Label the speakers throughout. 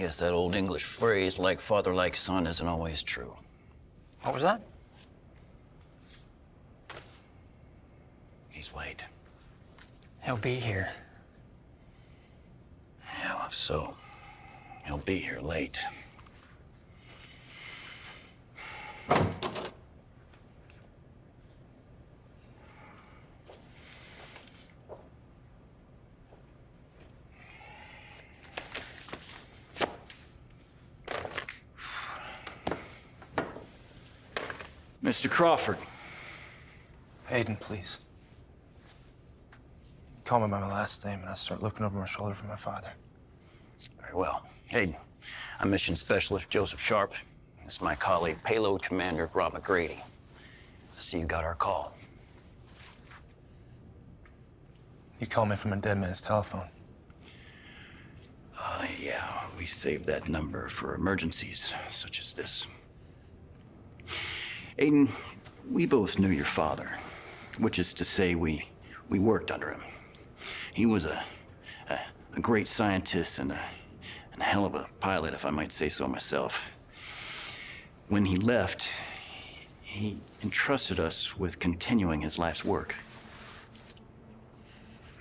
Speaker 1: Guess that old English phrase, like father, like son, isn't always true.
Speaker 2: What was that?
Speaker 1: He's late.
Speaker 2: He'll be here.
Speaker 1: Yeah, so he'll be here late. Mr. Crawford.
Speaker 3: Hayden, please. Call me by my last name and I start looking over my shoulder for my father.
Speaker 1: Very well. Hayden, I'm Mission Specialist Joseph Sharp. This is my colleague, Payload Commander Rob McGrady. I see you got our call.
Speaker 3: You call me from a dead man's telephone.
Speaker 1: Yeah, we saved that number for emergencies such as this. Aiden, we both knew your father, which is to say we worked under him. He was a great scientist and a hell of a pilot, if I might say so myself. When he left, he entrusted us with continuing his life's work.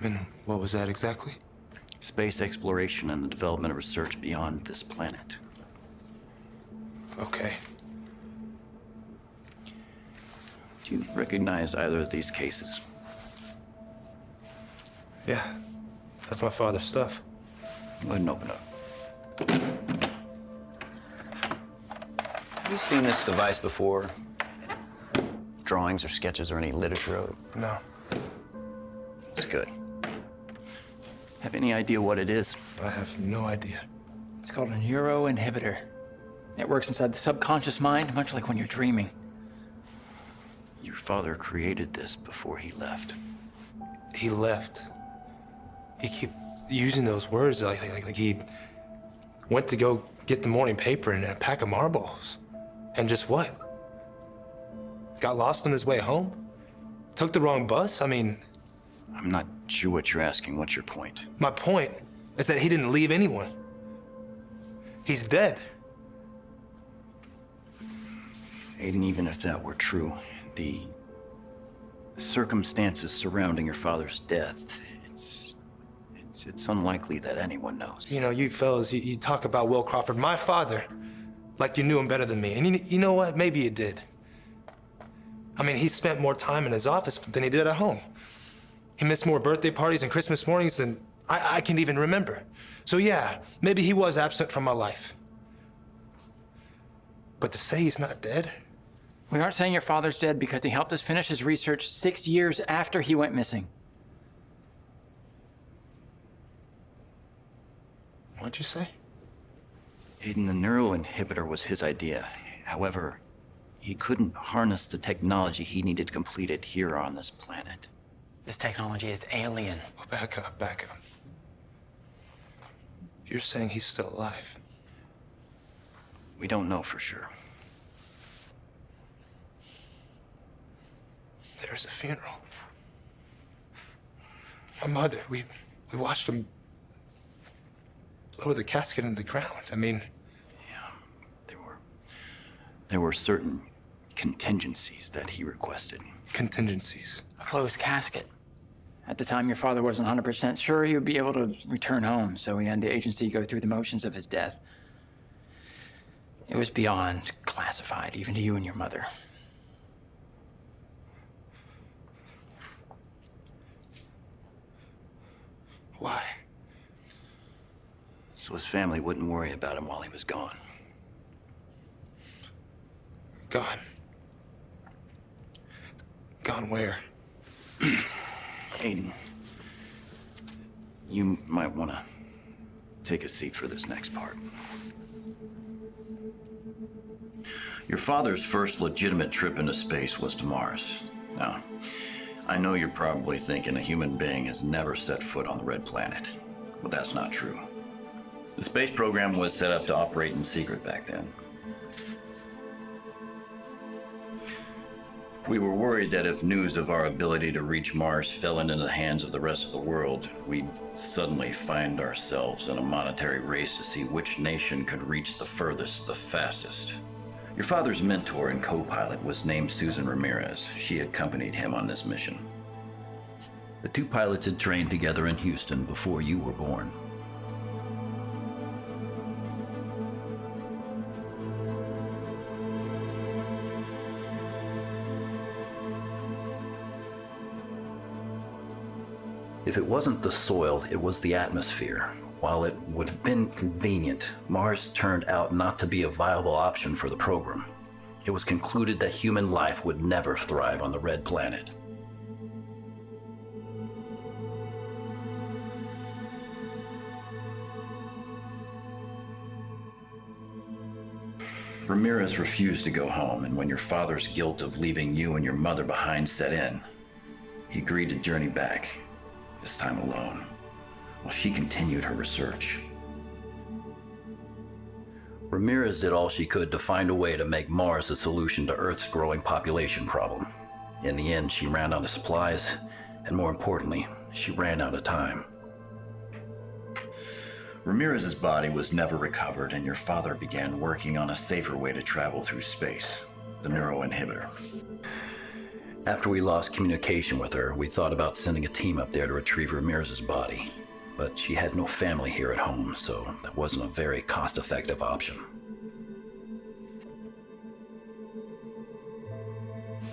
Speaker 3: And what was that exactly?
Speaker 1: Space exploration and the development of research beyond this planet.
Speaker 3: Okay.
Speaker 1: Do you recognize either of these cases?
Speaker 3: Yeah, that's my father's stuff.
Speaker 1: Go ahead and open up. Have you seen this device before? Drawings or sketches or any literature of it?
Speaker 3: No.
Speaker 1: It's good. Have any idea what it is?
Speaker 3: I have no idea.
Speaker 2: It's called a neuroinhibitor. It works inside the subconscious mind, much like when you're dreaming.
Speaker 1: Your father created this before he left.
Speaker 3: He left. He kept using those words like he went to go get the morning paper and a pack of marbles. And just what? Got lost on his way home? Took the wrong bus? I mean...
Speaker 1: I'm not sure what you're asking. What's your point?
Speaker 3: My point is that he didn't leave anyone. He's dead.
Speaker 1: Aiden, even if that were true, the circumstances surrounding your father's death, it's unlikely that anyone knows.
Speaker 3: You know, you fellas, you talk about Will Crawford, my father, like you knew him better than me. And you know what? Maybe you did. I mean, he spent more time in his office than he did at home. He missed more birthday parties and Christmas mornings than I can even remember. So yeah, maybe he was absent from my life. But to say he's not dead?
Speaker 2: We aren't saying your father's dead because he helped us finish his research 6 years after he went missing.
Speaker 3: What'd you say?
Speaker 1: Aiden, the neuroinhibitor was his idea. However, he couldn't harness the technology he needed to complete it here on this planet.
Speaker 2: This technology is alien.
Speaker 3: Oh, back up. You're saying he's still alive?
Speaker 1: We don't know for sure.
Speaker 3: There's a funeral. My mother, we watched him lower the casket into the ground. I mean...
Speaker 1: Yeah, there were certain contingencies that he requested.
Speaker 3: Contingencies?
Speaker 2: A closed casket. At the time, your father wasn't 100% sure he would be able to return home, so he had the agency go through the motions of his death. It was beyond classified, even to you and your mother.
Speaker 3: Why?
Speaker 1: So his family wouldn't worry about him while he was gone.
Speaker 3: Gone. Gone where?
Speaker 1: Aiden, you might want to take a seat for this next part. Your father's first legitimate trip into space was to Mars. Now, I know you're probably thinking a human being has never set foot on the Red Planet, but that's not true. The space program was set up to operate in secret back then. We were worried that if news of our ability to reach Mars fell into the hands of the rest of the world, we'd suddenly find ourselves in a monetary race to see which nation could reach the furthest, the fastest. Your father's mentor and co-pilot was named Susan Ramirez. She accompanied him on this mission. The two pilots had trained together in Houston before you were born. If it wasn't the soil, it was the atmosphere. While it would have been convenient, Mars turned out not to be a viable option for the program. It was concluded that human life would never thrive on the Red Planet. Ramirez refused to go home, and when your father's guilt of leaving you and your mother behind set in, he agreed to journey back, this time alone, while she continued her research. Ramirez did all she could to find a way to make Mars the solution to Earth's growing population problem. In the end, she ran out of supplies, and more importantly, she ran out of time. Ramirez's body was never recovered, and your father began working on a safer way to travel through space, the neuroinhibitor. After we lost communication with her, we thought about sending a team up there to retrieve Ramirez's body. But she had no family here at home, so that wasn't a very cost-effective option.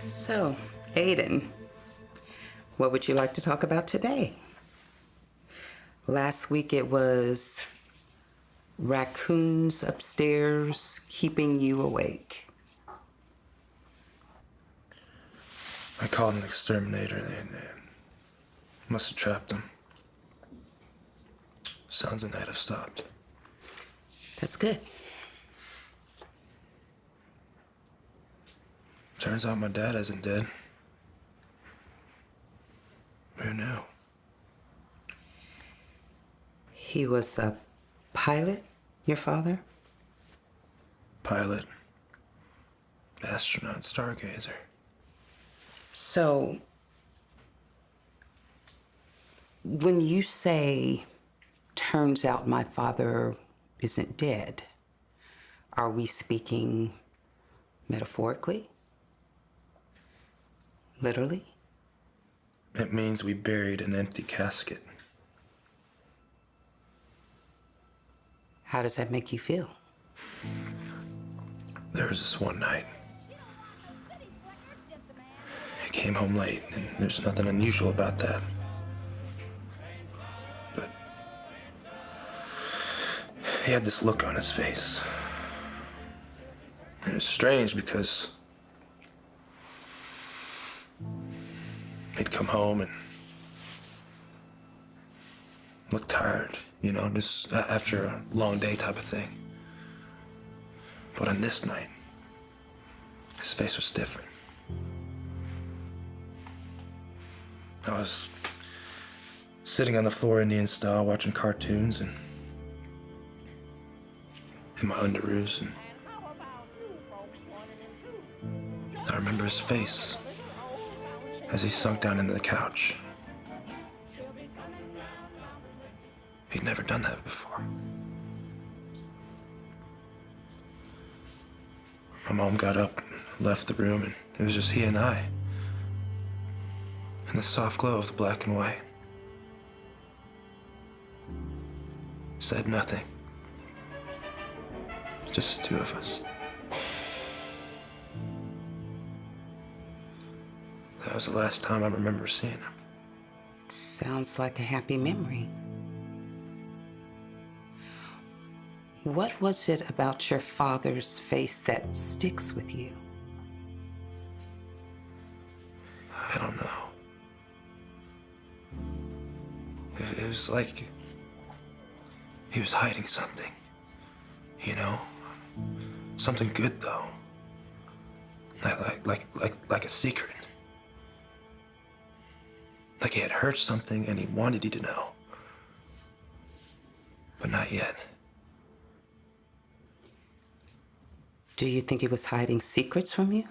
Speaker 4: So, Aiden, what would you like to talk about today? Last week it was raccoons upstairs keeping you awake.
Speaker 3: I called an exterminator. They must have trapped him. Sounds like they'd have stopped.
Speaker 4: That's good.
Speaker 3: Turns out my dad isn't dead. Who knew?
Speaker 4: He was a pilot, your father?
Speaker 3: Pilot, astronaut, stargazer.
Speaker 4: So, when you say, turns out my father isn't dead, are we speaking metaphorically? Literally?
Speaker 3: It means we buried an empty casket.
Speaker 4: How does that make you feel?
Speaker 3: There was this one night. He came home late, and there's nothing unusual about that. But he had this look on his face. And it was strange because he'd come home and look tired, you know, just after a long day type of thing. But on this night, his face was different. I was sitting on the floor Indian style watching cartoons and in my underoos, and I remember his face as he sunk down into the couch. He'd never done that before. My mom got up and left the room, and it was just he and I. In the soft glow of the black and white. Said nothing. Just the two of us. That was the last time I remember seeing him.
Speaker 4: Sounds like a happy memory. What was it about your father's face that sticks with you?
Speaker 3: I don't know. It was like he was hiding something, you know? Something good, though. Like a secret. Like he had heard something and he wanted you to know. But not yet.
Speaker 4: Do you think he was hiding secrets from you?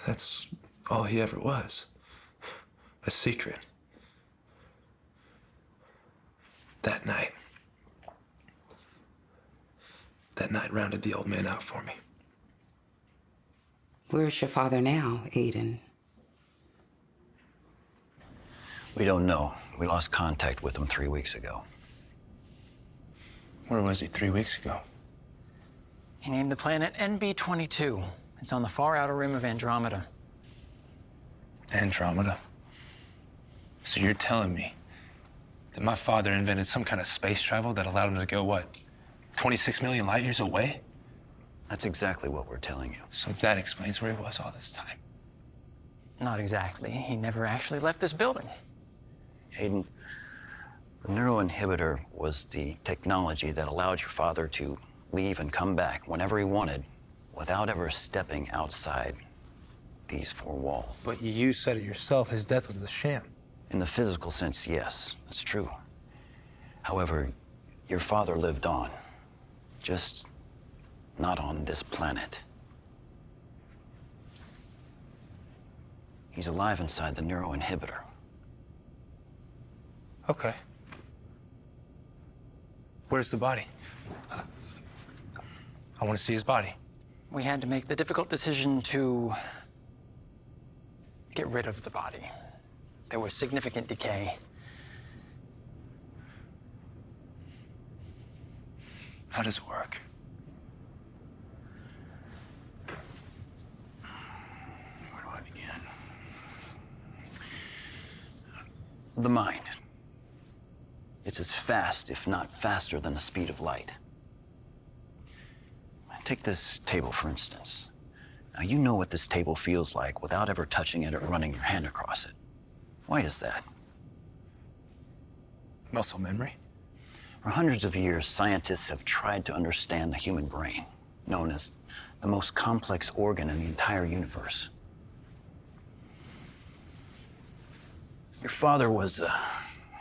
Speaker 3: That's all he ever was. A secret. That night rounded the old man out for me.
Speaker 4: Where's your father now, Aiden?
Speaker 1: We don't know. We lost contact with him 3 weeks ago.
Speaker 5: Where was he 3 weeks ago?
Speaker 2: He named the planet NB-22. It's on the far outer rim of Andromeda.
Speaker 5: Andromeda. So you're telling me that my father invented some kind of space travel that allowed him to go, what, 26 million light years away?
Speaker 1: That's exactly what we're telling you.
Speaker 5: So that explains where he was all this time.
Speaker 2: Not exactly. He never actually left this building.
Speaker 1: Aiden, the neuroinhibitor was the technology that allowed your father to leave and come back whenever he wanted without ever stepping outside these four walls.
Speaker 3: But you said it yourself, his death was a sham.
Speaker 1: In the physical sense, yes, that's true. However, your father lived on, just not on this planet. He's alive inside the neuroinhibitor.
Speaker 3: Okay. Where's the body? I want to see his body.
Speaker 2: We had to make the difficult decision to get rid of the body. There was significant decay.
Speaker 5: How does it work?
Speaker 1: Where do I begin? The mind. It's as fast, if not faster, than the speed of light. Take this table, for instance. Now, you know what this table feels like without ever touching it or running your hand across it. Why is that?
Speaker 5: Muscle memory?
Speaker 1: For hundreds of years, scientists have tried to understand the human brain, known as the most complex organ in the entire universe. Your father was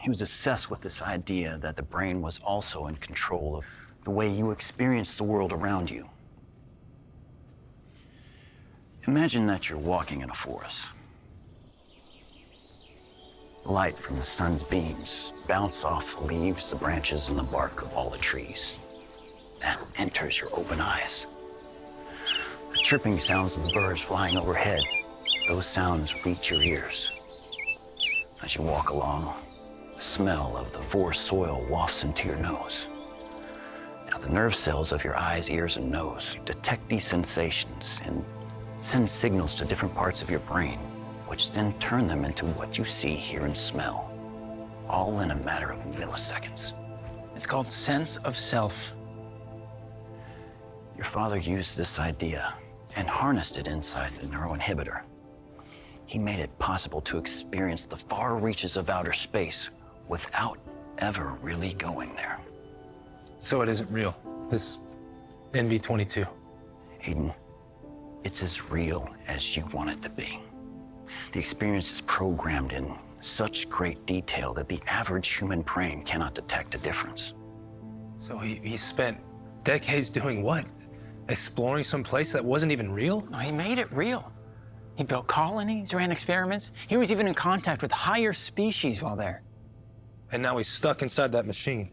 Speaker 1: obsessed with this idea that the brain was also in control of the way you experience the world around you. Imagine that you're walking in a forest. Light from the sun's beams bounce off the leaves, the branches, and the bark of all the trees. That enters your open eyes. The chirping sounds of the birds flying overhead, those sounds reach your ears. As you walk along, the smell of the forest soil wafts into your nose. Now, the nerve cells of your eyes, ears, and nose detect these sensations and send signals to different parts of your brain, which then turn them into what you see, hear, and smell, all in a matter of milliseconds.
Speaker 2: It's called sense of self.
Speaker 1: Your father used this idea and harnessed it inside the neuroinhibitor. He made it possible to experience the far reaches of outer space without ever really going there.
Speaker 3: So it isn't real, this NB-22.
Speaker 1: Aiden, it's as real as you want it to be. The experience is programmed in such great detail that the average human brain cannot detect a difference.
Speaker 3: So he spent decades doing what? Exploring some place that wasn't even real?
Speaker 2: No, he made it real. He built colonies, ran experiments. He was even in contact with higher species while there.
Speaker 3: And now he's stuck inside that machine.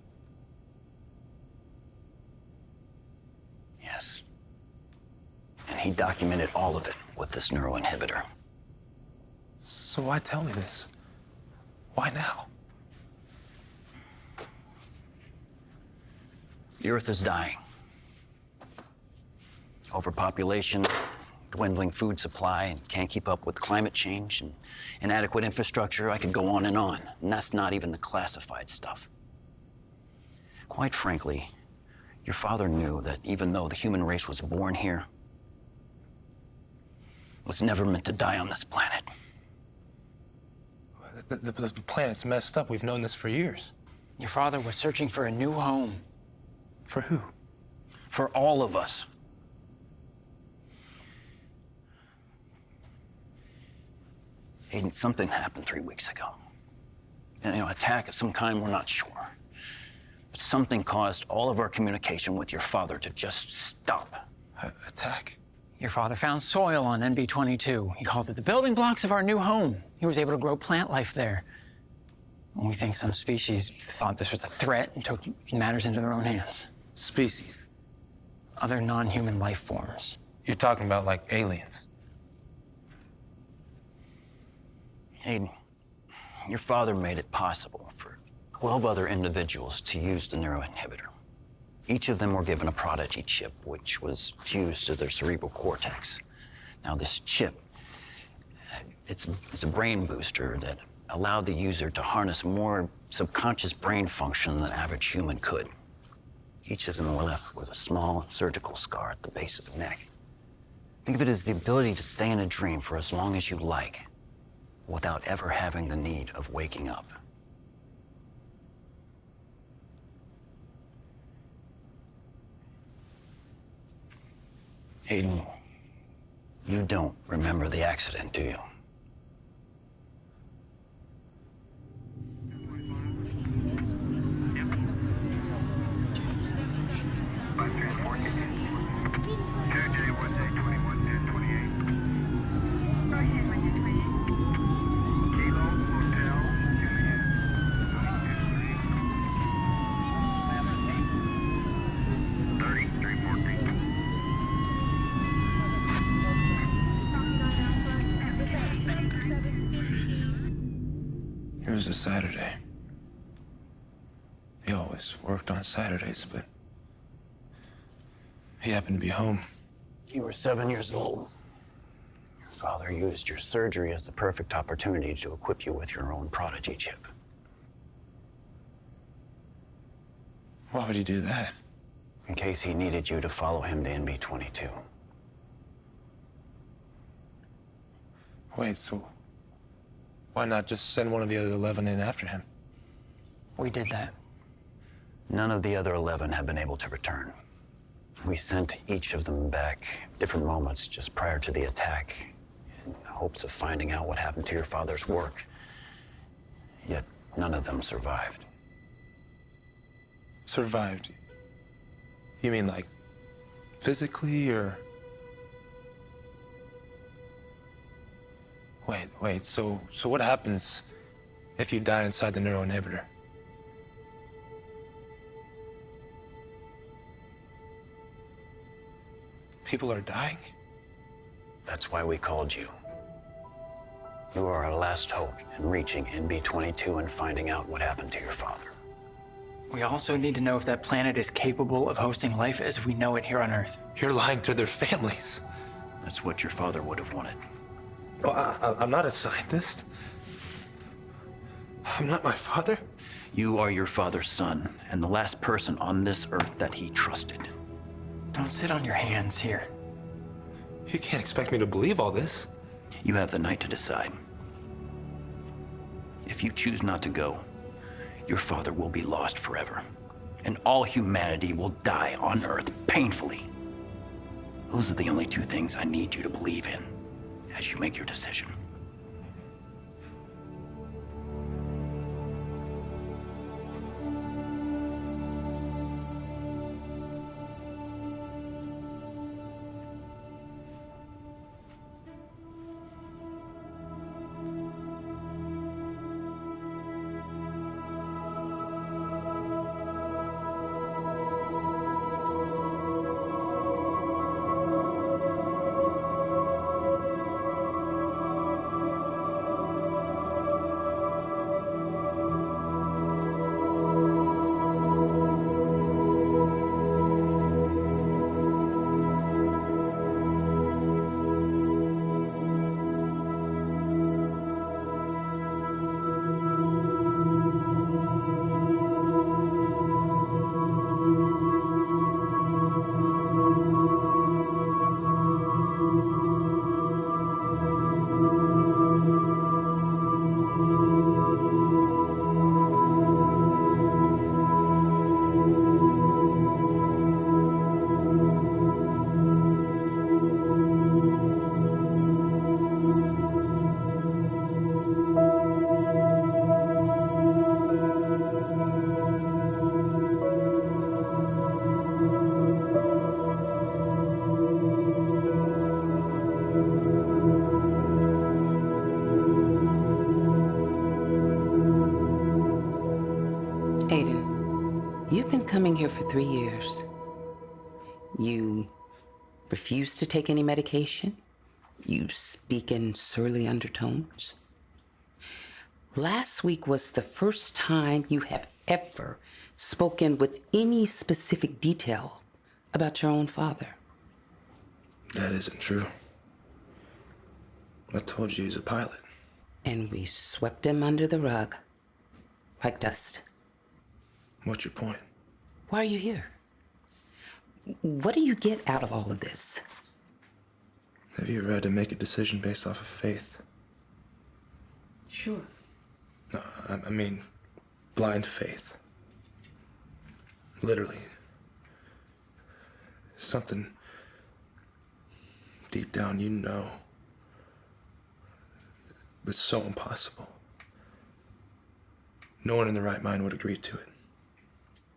Speaker 1: Yes. And he documented all of it with this neuroinhibitor.
Speaker 3: So why tell me this? Why now?
Speaker 1: The Earth is dying. Overpopulation, dwindling food supply, and can't keep up with climate change and inadequate infrastructure. I could go on. And that's not even the classified stuff. Quite frankly, your father knew that even though the human race was born here, it was never meant to die on this planet.
Speaker 3: The planet's messed up. We've known this for years.
Speaker 2: Your father was searching for a new home.
Speaker 3: For who?
Speaker 1: For all of us. Aiden, something happened 3 weeks ago. An attack of some kind, we're not sure. But something caused all of our communication with your father to just stop.
Speaker 3: Attack?
Speaker 2: Your father found soil on NB-22. He called it the building blocks of our new home. He was able to grow plant life there. And we think some species thought this was a threat and took matters into their own hands.
Speaker 3: Species.
Speaker 2: Other non-human life forms.
Speaker 5: You're talking about like aliens.
Speaker 1: Hayden, your father made it possible for 12 other individuals to use the neuroinhibitor. Each of them were given a prodigy chip, which was fused to their cerebral cortex. Now, this chip, it's a brain booster that allowed the user to harness more subconscious brain function than an average human could. Each of them were left with a small surgical scar at the base of the neck. Think of it as the ability to stay in a dream for as long as you like, without ever having the need of waking up. Hayden, you don't remember the accident, do you?
Speaker 5: It was a Saturday. He always worked on Saturdays, but he happened to be home.
Speaker 1: You were 7 years old. Your father used your surgery as the perfect opportunity to equip you with your own prodigy chip.
Speaker 5: Why would he do that?
Speaker 1: In case he needed you to follow him to NB-22.
Speaker 5: Wait, so why not just send one of the other 11 in after him?
Speaker 2: We did that.
Speaker 1: None of the other 11 have been able to return. We sent each of them back different moments just prior to the attack in hopes of finding out what happened to your father's work. Yet none of them survived.
Speaker 5: Survived? You mean like physically or? Wait, so what happens if you die inside the neuroinhibitor? People are dying?
Speaker 1: That's why we called you. You are our last hope in reaching NB-22 and finding out what happened to your father.
Speaker 2: We also need to know if that planet is capable of hosting life as we know it here on Earth.
Speaker 3: You're lying to their families.
Speaker 1: That's what your father would have wanted.
Speaker 3: Well, I'm not a scientist. I'm not my father.
Speaker 1: You are your father's son, and the last person on this earth that he trusted.
Speaker 2: Don't sit on your hands here.
Speaker 3: You can't expect me to believe all this.
Speaker 1: You have the night to decide. If you choose not to go, your father will be lost forever, and all humanity will die on Earth painfully. Those are the only two things I need you to believe in as you make your decision.
Speaker 4: been coming here for 3 years. You refuse to take any medication. You speak in surly undertones. Last week was the first time you have ever spoken with any specific detail about your own father.
Speaker 3: That isn't true. I told you he was a pilot.
Speaker 4: And we swept him under the rug like dust.
Speaker 3: What's your point?
Speaker 4: Why are you here? What do you get out of all of this?
Speaker 3: Have you ever had to make a decision based off of faith?
Speaker 4: Sure.
Speaker 3: No, I mean, blind faith. Literally. Something deep down you know was so impossible. No one in their right mind would agree to it.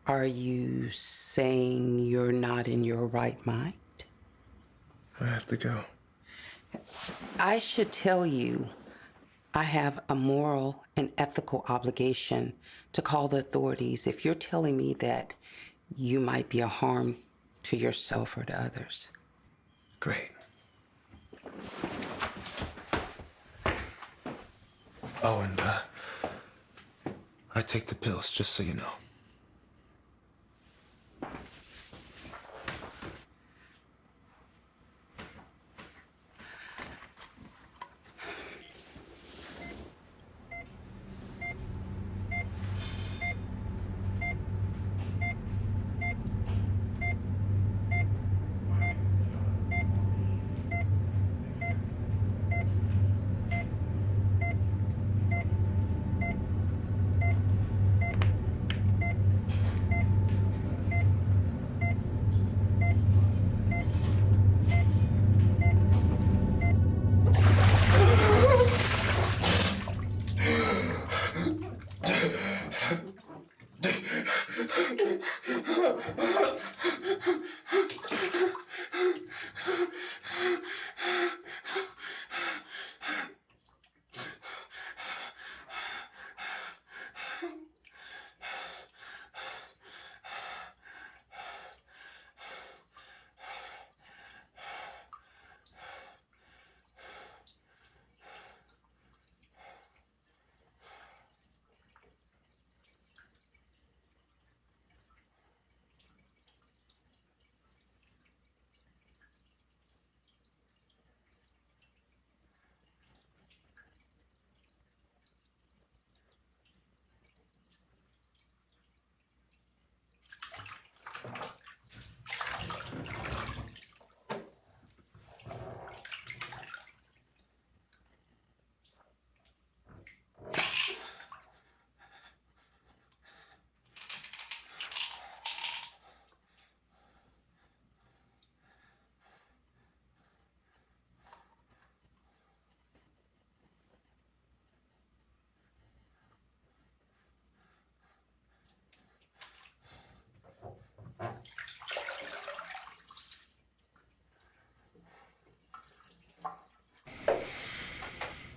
Speaker 4: Are you saying you're not in your right mind?
Speaker 3: I have to go.
Speaker 4: I should tell you, I have a moral and ethical obligation to call the authorities if you're telling me that you might be a harm to yourself or to others.
Speaker 3: Great. Oh, and I take the pills, just so you know.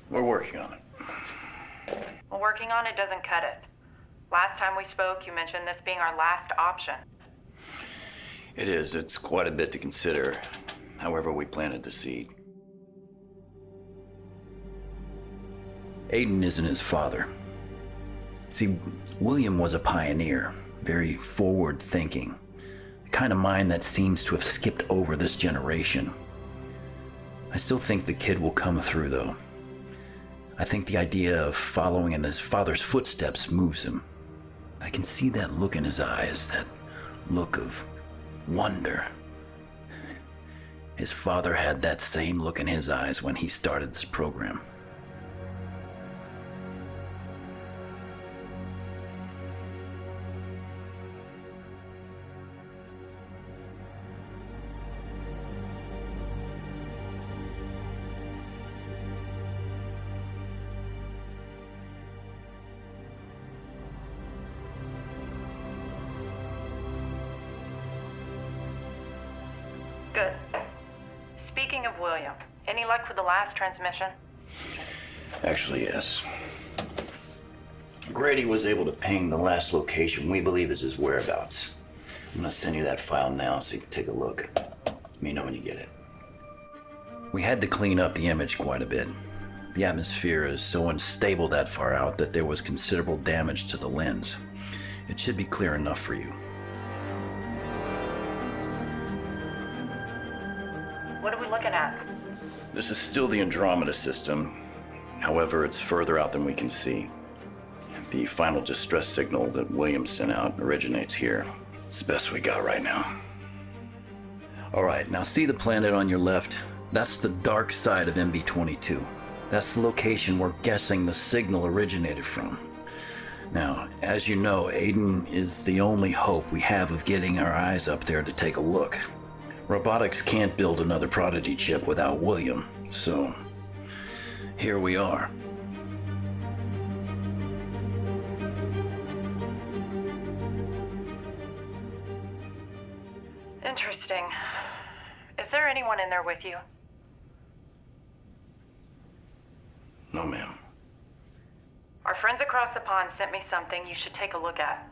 Speaker 1: We're working on it.
Speaker 6: Well, working on it doesn't cut it. Last time we spoke, you mentioned this being our last option.
Speaker 1: It is. It's quite a bit to consider. However, we planted the seed. Aiden isn't his father. See, William was a pioneer, very forward-thinking, the kind of mind that seems to have skipped over this generation. I still think the kid will come through, though. I think the idea of following in his father's footsteps moves him. I can see that look in his eyes, that look of wonder. His father had that same look in his eyes when he started this program.
Speaker 6: Good. Speaking of William, any luck with the last transmission?
Speaker 1: Actually, yes. Grady was able to ping the last location we believe is his whereabouts. I'm gonna send you that file now so you can take a look. Let me know when you get it. We had to clean up the image quite a bit. The atmosphere is so unstable that far out that there was considerable damage to the lens. It should be clear enough for you.
Speaker 6: What are we looking at?
Speaker 1: This is still the Andromeda system. However, it's further out than we can see. The final distress signal that William sent out originates here. It's the best we got right now. All right, now see the planet on your left? That's the dark side of MB22. That's the location we're guessing the signal originated from. Now, as you know, Aiden is the only hope we have of getting our eyes up there to take a look. Robotics can't build another Prodigy chip without William, so here we are.
Speaker 6: Interesting. Is there anyone in there with you?
Speaker 1: No, ma'am.
Speaker 6: Our friends across the pond sent me something you should take a look at.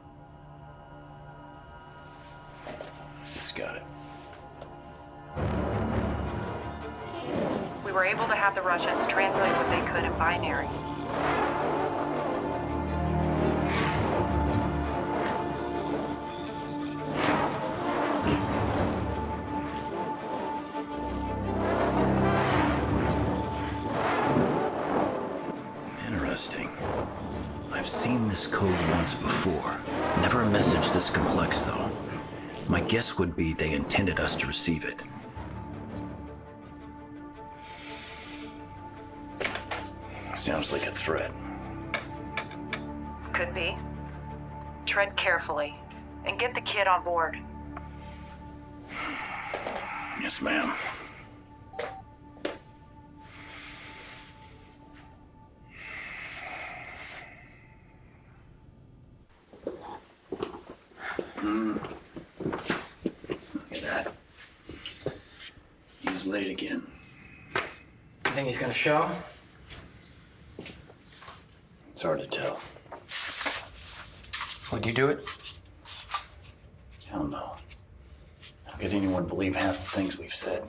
Speaker 1: Just got it.
Speaker 6: We were able to have the Russians translate what they could in binary.
Speaker 1: Interesting. I've seen this code once before. Never a message this complex, though. My guess would be they intended us to receive it. Sounds like a threat.
Speaker 6: Could be. Tread carefully and get the kid on board.
Speaker 1: Yes, ma'am. Look at that. He's late again.
Speaker 2: You think he's gonna show?
Speaker 1: It's hard to tell.
Speaker 2: Would you do it?
Speaker 1: Hell no. How could anyone believe half the things we've said?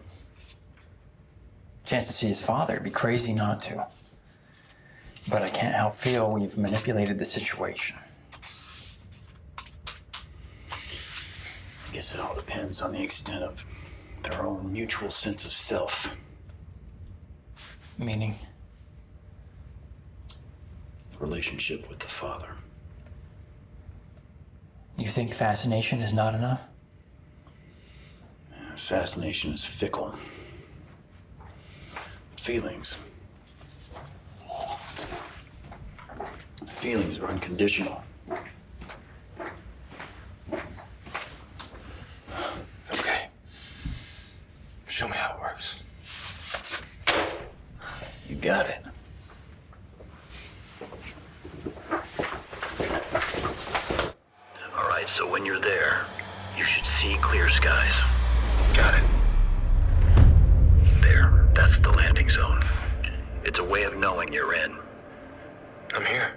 Speaker 2: Chance to see his father, it'd be crazy not to. But I can't help feel we've manipulated the situation.
Speaker 1: I guess it all depends on the extent of their own mutual sense of self.
Speaker 2: Meaning?
Speaker 1: Relationship with the father.
Speaker 2: You think fascination is not enough?
Speaker 1: Assassination is fickle. Feelings. Feelings are unconditional.
Speaker 3: Okay. Show me how it works.
Speaker 1: You got it. All right, so when you're there, you should see clear skies. Got it. There, that's the landing zone. It's a way of knowing you're in.
Speaker 3: I'm here.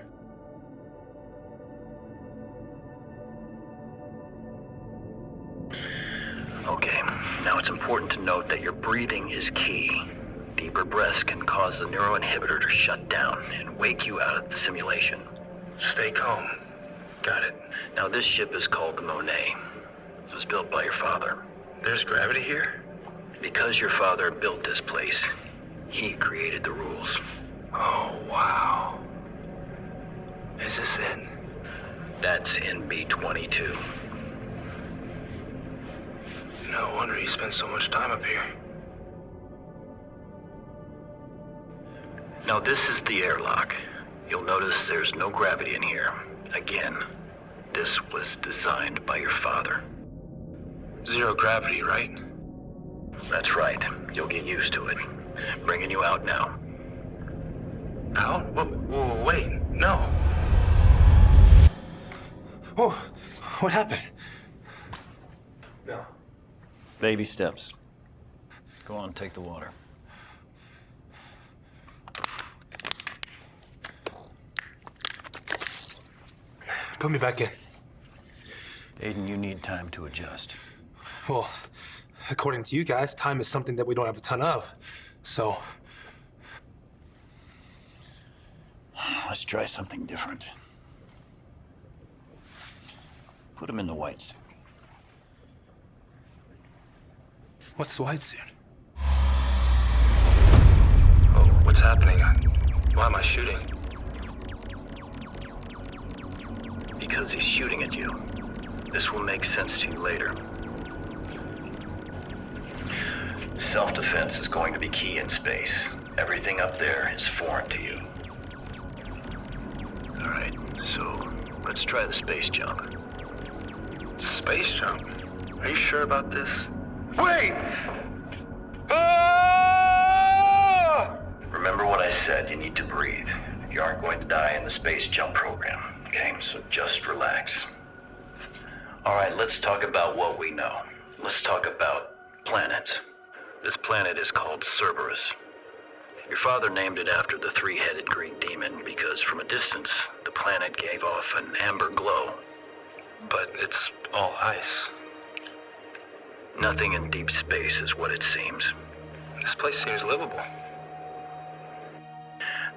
Speaker 1: Okay, now it's important to note that your breathing is key. Deeper breaths can cause the neuroinhibitor to shut down and wake you out of the simulation.
Speaker 3: Stay calm. Got it.
Speaker 1: Now this ship is called the Monet. It was built by your father.
Speaker 3: There's gravity here?
Speaker 1: Because your father built this place, he created the rules.
Speaker 3: Oh, wow. Is this it?
Speaker 1: That's NB22.
Speaker 3: No wonder you spent so much time up here.
Speaker 1: Now this is the airlock. You'll notice there's no gravity in here. Again, this was designed by your father.
Speaker 3: Zero gravity, right?
Speaker 1: That's right. You'll get used to it. Bringing you out now.
Speaker 3: Out? Wait, no. Whoa, what happened? No.
Speaker 1: Baby steps. Go on, take the water.
Speaker 3: Put me back in.
Speaker 1: Aiden, you need time to adjust.
Speaker 3: Well, according to you guys, time is something that we don't have a ton of. So,
Speaker 1: Let's try something different. Put him in the white suit.
Speaker 3: what's the white suit?
Speaker 7: Oh, what's happening? Why am I shooting?
Speaker 1: Because he's shooting at you. This will make sense to you later. Self-defense is going to be key in space. Everything up there is foreign to you. All right, so let's try the space jump.
Speaker 7: Space jump? Are you sure about this? Wait!
Speaker 1: Remember what I said, you need to breathe. You aren't going to die in the space jump program, okay? So just relax. All right, let's talk about what we know. Let's talk about planets. This planet is called Cerberus. Your father named it after the three-headed Greek demon because from a distance, the planet gave off an amber glow.
Speaker 7: But it's all ice.
Speaker 1: Nothing in deep space is what it seems.
Speaker 7: This place seems livable.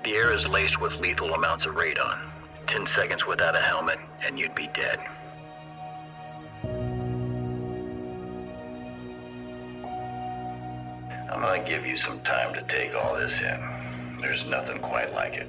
Speaker 1: The air is laced with lethal amounts of radon. 10 seconds without a helmet, and you'd be dead. I'm gonna give you some time to take all this in. There's nothing quite like it.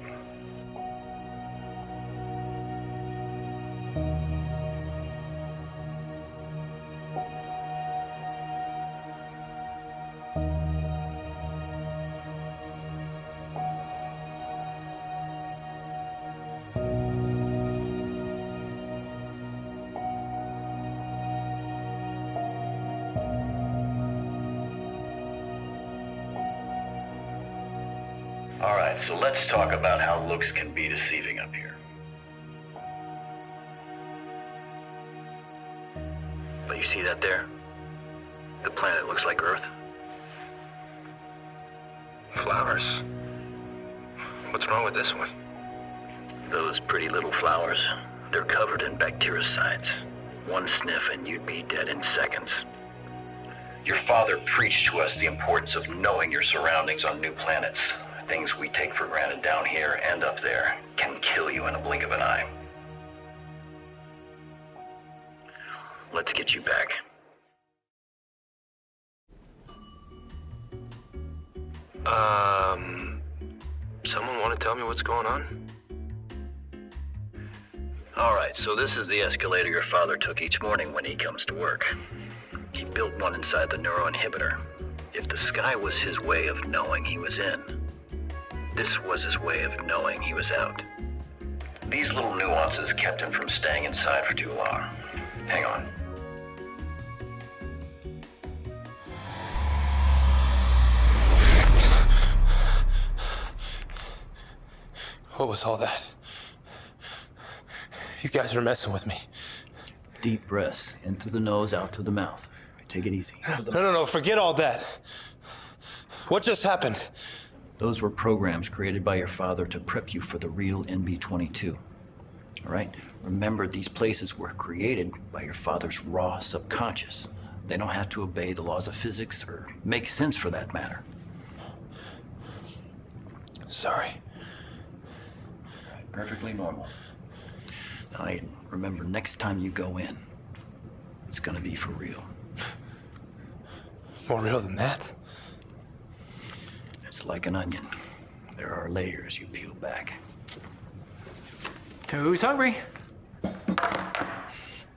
Speaker 1: All right, so let's talk about how looks can be deceiving up here. But you see that there? The planet looks like Earth.
Speaker 7: Flowers. What's wrong with this one?
Speaker 1: Those pretty little flowers, they're covered in bactericides. One sniff and you'd be dead in seconds. Your father preached to us the importance of knowing your surroundings on new planets. Things we take for granted down here and up there can kill you in a blink of an eye. Let's get you back.
Speaker 7: Someone want to tell me what's going on?
Speaker 1: All right, so this is the escalator your father took each morning when he comes to work. He built one inside the neuroinhibitor. If the sky was his way of knowing he was in, this was his way of knowing he was out. These little nuances kept him from staying inside for too long. Hang on.
Speaker 3: What was all that? You guys are messing with me.
Speaker 1: Deep breaths, in through the nose, out through the mouth. Take it easy.
Speaker 3: No, forget all that. What just happened?
Speaker 1: Those were programs created by your father to prep you for the real NB-22. All right? Remember, these places were created by your father's raw subconscious. They don't have to obey the laws of physics or make sense for that matter.
Speaker 3: Sorry.
Speaker 1: Perfectly normal. Now, Aiden, remember, next time you go in, it's gonna be for real.
Speaker 3: More real than that?
Speaker 1: It's like an onion. There are layers you peel back.
Speaker 2: Who's hungry?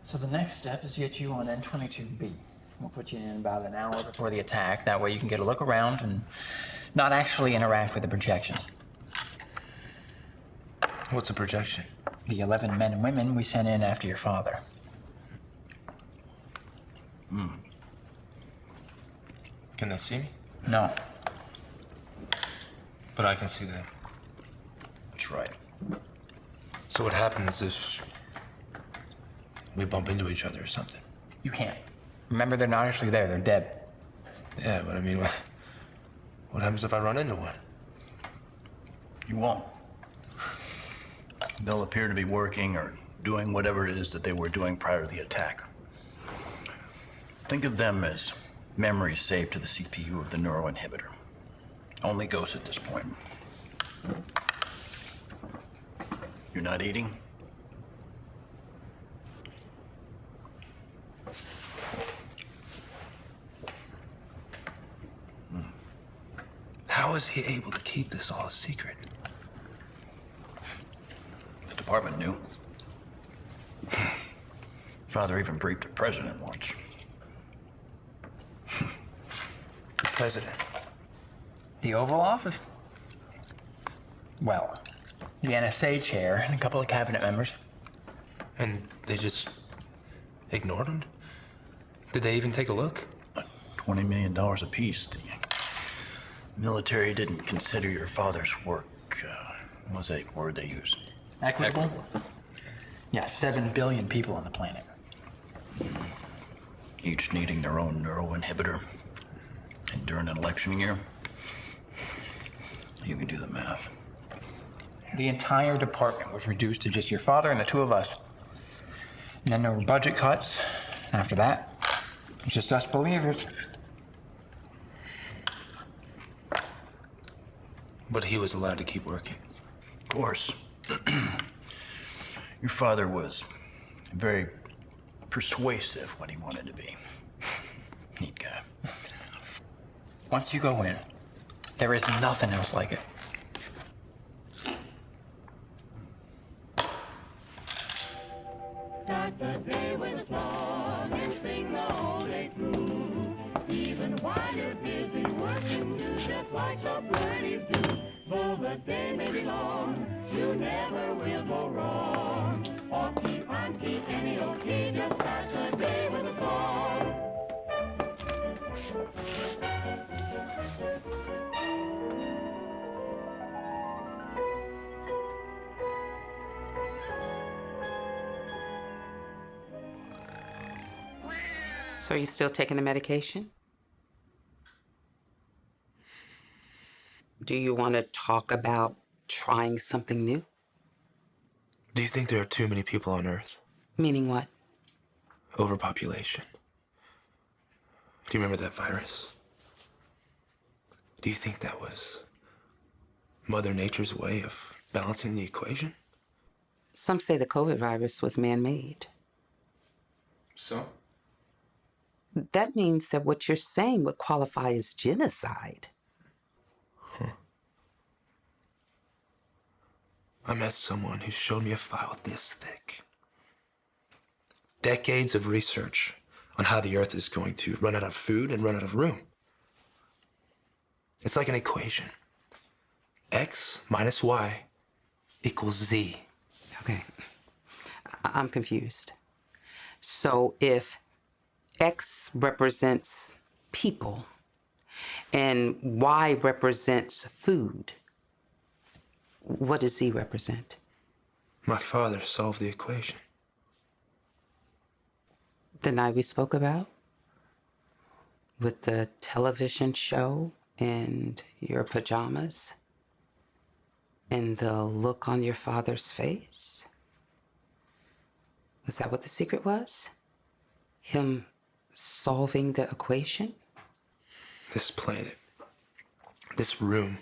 Speaker 2: So the next step is to get you on N22B. We'll put you in about an hour before the attack. That way you can get a look around and not actually interact with the projections.
Speaker 3: What's a projection?
Speaker 2: The 11 men and women we sent in after your father.
Speaker 3: Can they see me?
Speaker 2: No.
Speaker 3: But I can see them.
Speaker 1: That's right.
Speaker 3: So what happens if we bump into each other or something?
Speaker 2: You can't. Remember, they're not actually there. They're dead.
Speaker 3: Yeah, but I mean, what happens if I run into one?
Speaker 1: You won't. They'll appear to be working or doing whatever it is that they were doing prior to the attack. Think of them as memories saved to the CPU of the neuroinhibitor. Only ghosts at this point. You're not eating?
Speaker 3: How is he able to keep this all a secret?
Speaker 1: The department knew. Father even briefed the president once.
Speaker 3: The president.
Speaker 2: The Oval Office? Well, the NSA chair and a couple of cabinet members.
Speaker 3: And they just ignored him? Did they even take a look?
Speaker 1: $20 million apiece. The military didn't consider your father's work, what was that word they used?
Speaker 2: Equitable? Yeah, 7 billion people on the planet.
Speaker 1: Each needing their own neuroinhibitor. And during an election year, you can do the math.
Speaker 2: The entire department was reduced to just your father and the two of us. And then there were budget cuts. And after that, it's just us believers.
Speaker 3: But he was allowed to keep working.
Speaker 1: Of course. Your father was very persuasive when he wanted to be. Neat guy.
Speaker 2: Once you go in, there is nothing else like it.
Speaker 8: Start the day with a song and sing the whole day through. Even while you're busy working, do just like the birdies do. Though the day may be long, you never will go wrong. Off key, on key, any old key, just start the day with a song.
Speaker 4: So are you still taking the medication? Do you want to talk about trying something new?
Speaker 3: Do you think there are too many people on Earth?
Speaker 4: Meaning what?
Speaker 3: Overpopulation. Do you remember that virus? Do you think that was Mother Nature's way of balancing the equation?
Speaker 4: Some say the COVID virus was man-made.
Speaker 3: So?
Speaker 4: That means that what you're saying would qualify as genocide.
Speaker 3: I met someone who showed me a file this thick. Decades of research on how the Earth is going to run out of food and run out of room. It's like an equation. X minus Y equals Z.
Speaker 4: Okay. I'm confused. So if X represents people and Y represents food, what does Z represent?
Speaker 3: My father solved the equation.
Speaker 4: The night we spoke about? With the television show and your pajamas? And the look on your father's face? Was that what the secret was? Him solving the equation?
Speaker 3: This planet, this room,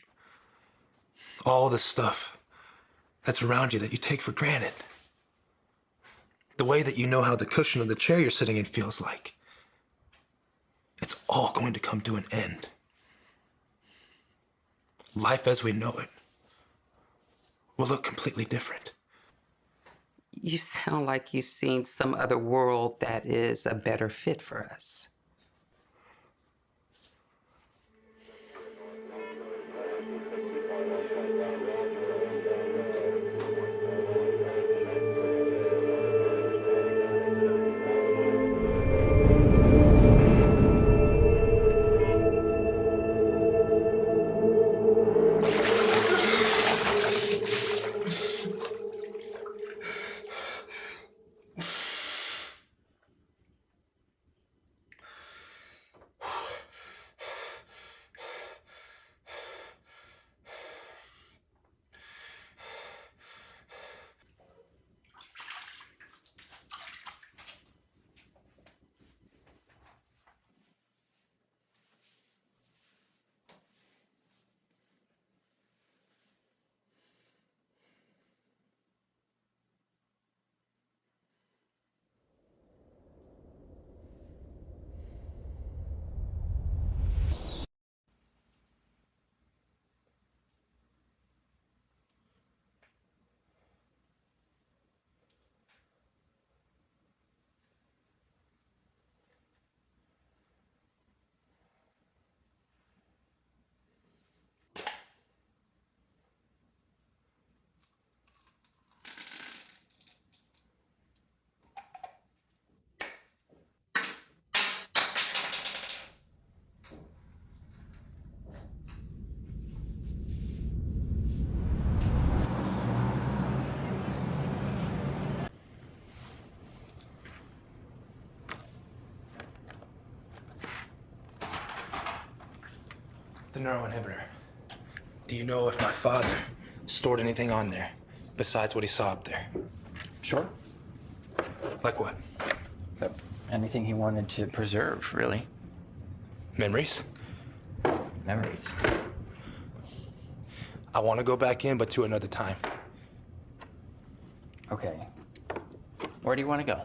Speaker 3: all the stuff that's around you that you take for granted. The way that you know how the cushion of the chair you're sitting in feels like. It's all going to come to an end. Life as we know it will look completely different.
Speaker 4: You sound like you've seen some other world that is a better fit for us.
Speaker 3: the neuroinhibitor. Do you know if my father stored anything on there besides what he saw up there?
Speaker 2: Sure.
Speaker 3: Like what?
Speaker 2: Anything he wanted to preserve, really.
Speaker 3: Memories?
Speaker 2: Memories.
Speaker 3: I want to go back in, but to another time.
Speaker 2: Okay. Where do you want to go?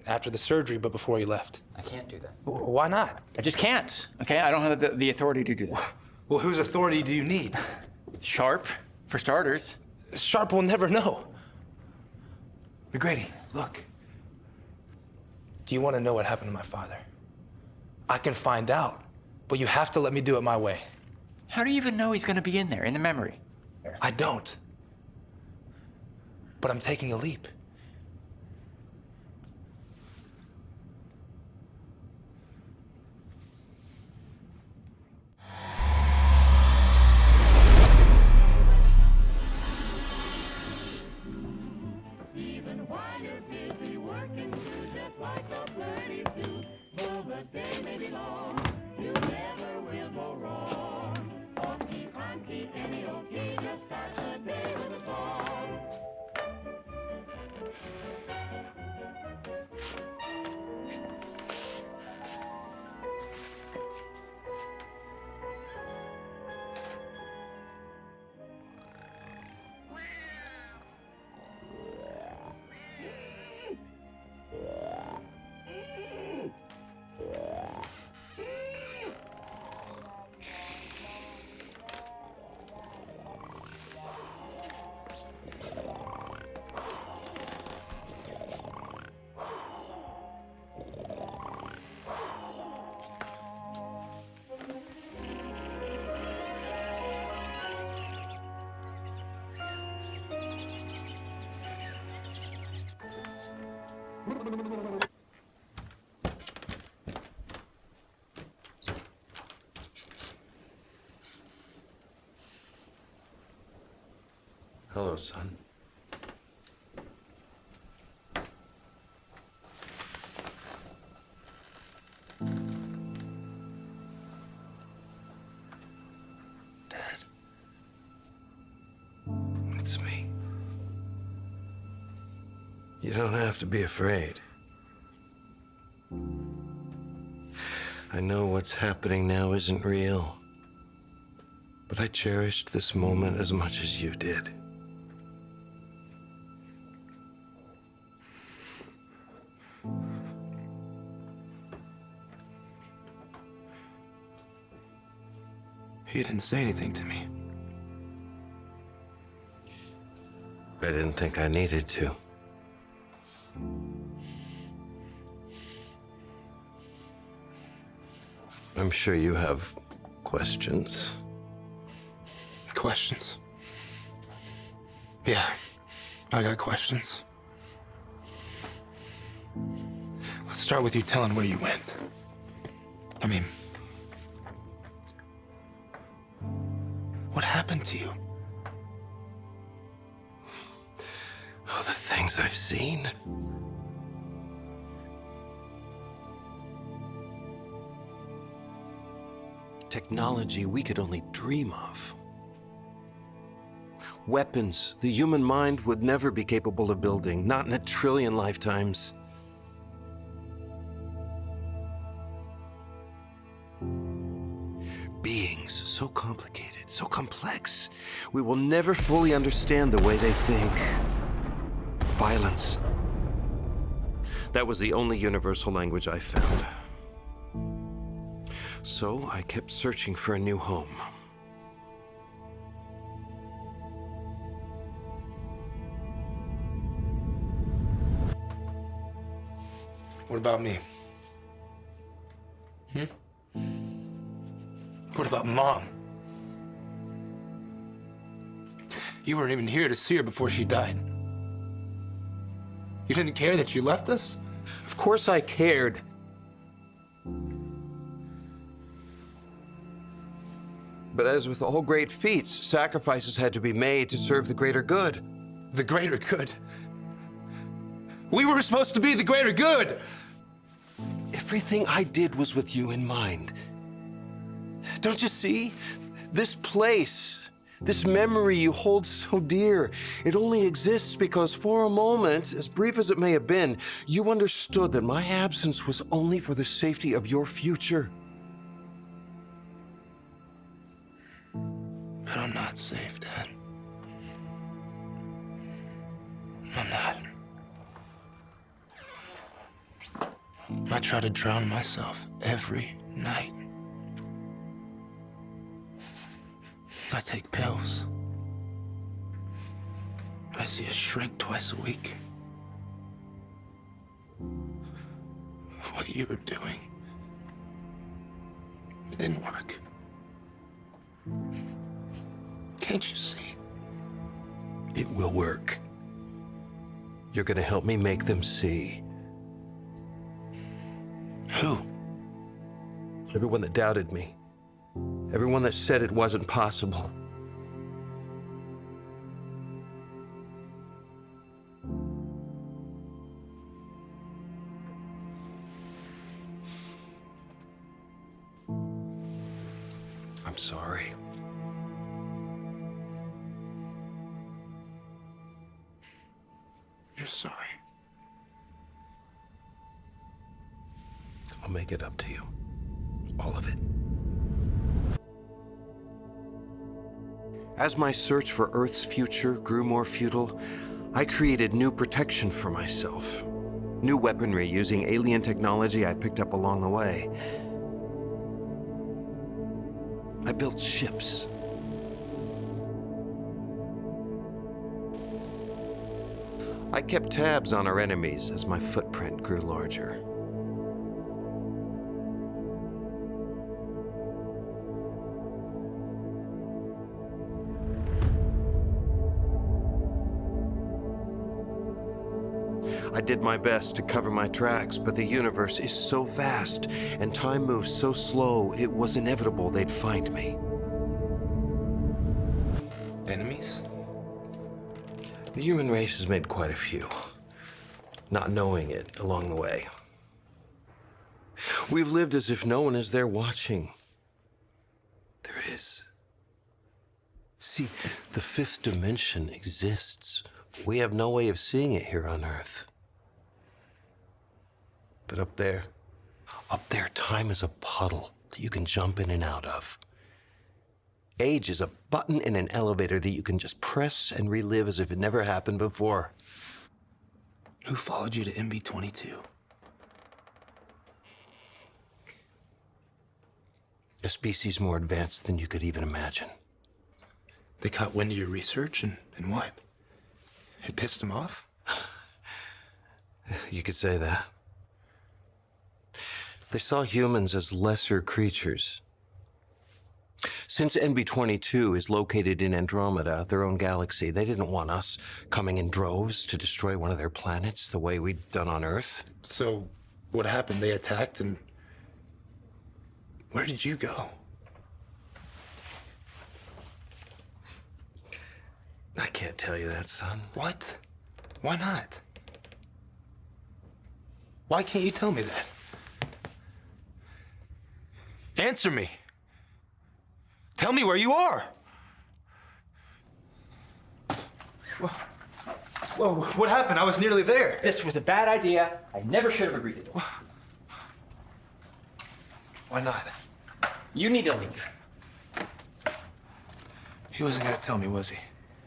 Speaker 3: After the surgery, but before you left.
Speaker 2: I can't do that.
Speaker 3: Why not?
Speaker 2: I just can't, okay? I don't have the authority to do that.
Speaker 3: Well, whose authority do you need?
Speaker 2: Sharp, for starters.
Speaker 3: Sharp will never know. McGrady, look. Do you want to know what happened to my father? I can find out, but you have to let me do it my way.
Speaker 2: How do you even know he's going to be in there, in the memory?
Speaker 3: I don't. But I'm taking a leap.
Speaker 8: Even while you're busy working, you just like the birdies do. Though the day may be long, you never will go wrong. Honky, honky, N-E-O-T, just start the day with a song.
Speaker 9: Hello, son. Dad. It's me. You don't have to be afraid. I know what's happening now isn't real, but I cherished this moment as much as you did.
Speaker 3: He didn't say anything to me.
Speaker 9: I didn't think I needed to. I'm sure you have questions.
Speaker 3: Questions? Yeah, I got questions. Let's start with you telling where you went. I mean, what happened to you?
Speaker 9: Oh, the things I've seen. Technology we could only dream of. Weapons the human mind would never be capable of building, not in a trillion lifetimes. Beings so complicated, so complex, we will never fully understand the way they think. Violence. That was the only universal language I found. So I kept searching for a new home.
Speaker 3: What about me? What about Mom? You weren't even here to see her before she died. You didn't care that you left us?
Speaker 9: Of course I cared. But as with all great feats, sacrifices had to be made to serve the greater good.
Speaker 3: The greater good? We were supposed to be the greater good!
Speaker 9: Everything I did was with you in mind. Don't you see? This place, this memory you hold so dear, it only exists because for a moment, as brief as it may have been, you understood that my absence was only for the safety of your future.
Speaker 3: But I'm not safe, Dad. I'm not. I try to drown myself every night. I take pills. I see a shrink twice a week. What you were doing, it didn't work. Can't you see?
Speaker 9: It will work. You're gonna help me make them see.
Speaker 3: Who?
Speaker 9: Everyone that doubted me. Everyone that said it wasn't possible. I'm sorry.
Speaker 3: You're sorry.
Speaker 9: I'll make it up to you. All of it. As my search for Earth's future grew more futile, I created new protection for myself. New weaponry using alien technology I picked up along the way. I built ships. I kept tabs on our enemies as my footprint grew larger. I did my best to cover my tracks, but the universe is so vast and time moves so slow, it was inevitable they'd find me.
Speaker 3: Enemies?
Speaker 9: The human race has made quite a few, not knowing it along the way. We've lived as if no one is there watching. There is. See, the fifth dimension exists. We have no way of seeing it here on Earth. But up there, time is a puddle that you can jump in and out of. Age is a button in an elevator that you can just press and relive as if it never happened before.
Speaker 3: Who followed you to MB-22?
Speaker 9: A species more advanced than you could even imagine.
Speaker 3: They caught wind of your research and what? It pissed them off?
Speaker 9: You could say that. They saw humans as lesser creatures. Since NB-22 is located in Andromeda, their own galaxy, they didn't want us coming in droves to destroy one of their planets the way we'd done on Earth.
Speaker 3: So, what happened? They attacked and... Where did you go?
Speaker 9: I can't tell you that, son.
Speaker 3: What? Why not? Why can't you tell me that? Answer me. Tell me where you are. Whoa, what happened? I was nearly there.
Speaker 2: This was a bad idea. I never should have agreed to this.
Speaker 3: Why not?
Speaker 2: You need to leave.
Speaker 3: He wasn't gonna tell me, was he?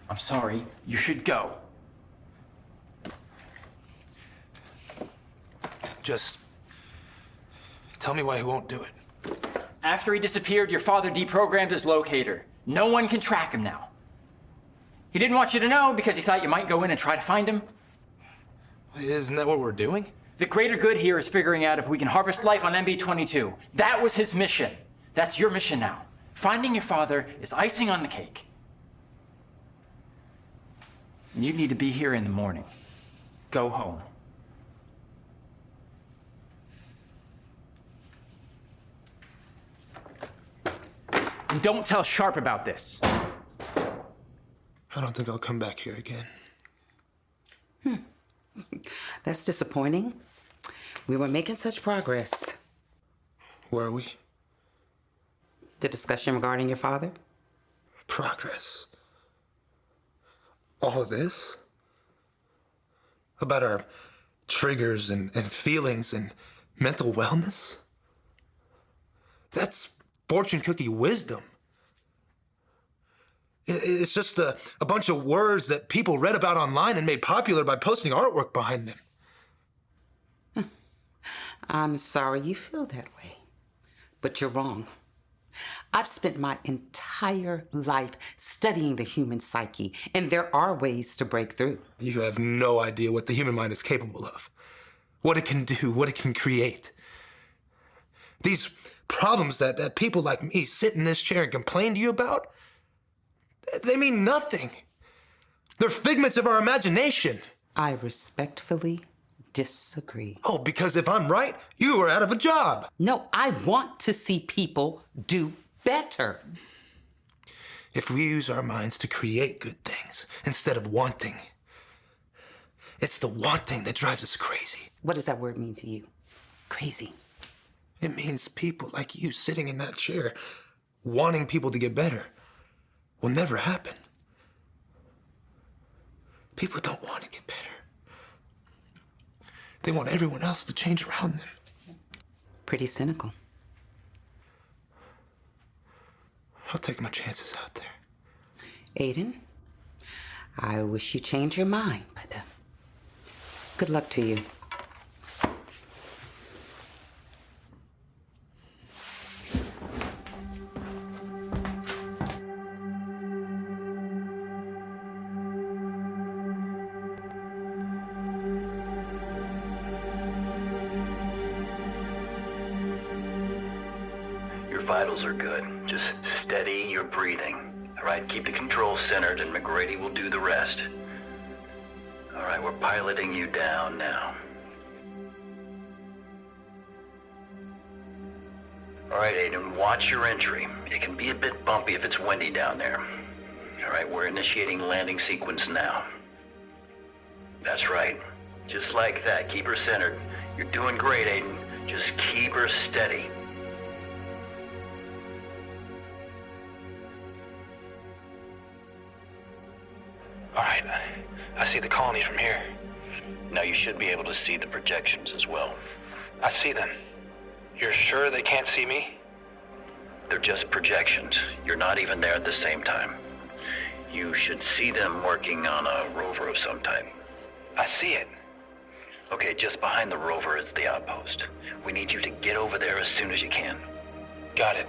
Speaker 2: I'm sorry. You should go.
Speaker 3: Just tell me why he won't do it.
Speaker 2: After he disappeared, your father deprogrammed his locator. No one can track him now. He didn't want you to know because he thought you might go in and try to find him.
Speaker 3: Isn't that what we're doing?
Speaker 2: The greater good here is figuring out if we can harvest life on MB-22. That was his mission. That's your mission now. Finding your father is icing on the cake. And you need to be here in the morning. Go home. And don't tell Sharp about this.
Speaker 3: I don't think I'll come back here again.
Speaker 4: That's disappointing. We were making such progress.
Speaker 3: Were we?
Speaker 4: The discussion regarding your father?
Speaker 3: Progress. All of this? About our triggers and feelings and mental wellness? That's fortune cookie wisdom. It's just a bunch of words that people read about online and made popular by posting artwork behind them.
Speaker 4: I'm sorry you feel that way, but you're wrong. I've spent my entire life studying the human psyche, and there are ways to break through.
Speaker 3: You have no idea what the human mind is capable of, what it can do, what it can create. These problems that people like me sit in this chair and complain to you about, they mean nothing. They're figments of our imagination.
Speaker 4: I respectfully disagree.
Speaker 3: Oh, because if I'm right, you are out of a job.
Speaker 4: No, I want to see people do better.
Speaker 3: If we use our minds to create good things instead of wanting, it's the wanting that drives us crazy.
Speaker 4: What does that word mean to you? Crazy.
Speaker 3: It means people like you sitting in that chair wanting people to get better will never happen. People don't want to get better. They want everyone else to change around them.
Speaker 4: Pretty cynical.
Speaker 3: I'll take my chances out there.
Speaker 4: Aiden, I wish you changed your mind, but good luck to you.
Speaker 1: Your vitals are good. Just steady your breathing. All right, keep the control centered and McGrady will do the rest. All right, we're piloting you down now. All right, Aiden, watch your entry. It can be a bit bumpy if it's windy down there. All right, we're initiating landing sequence now. That's right. Just like that, keep her centered. You're doing great, Aiden. Just keep her steady.
Speaker 5: All right, I see the colony from here.
Speaker 1: Now you should be able to see the projections as well.
Speaker 5: I see them. You're sure they can't see me?
Speaker 1: They're just projections. You're not even there at the same time. You should see them working on a rover of some type.
Speaker 5: I see it.
Speaker 1: Okay, just behind the rover is the outpost. We need you to get over there as soon as you can.
Speaker 5: Got it.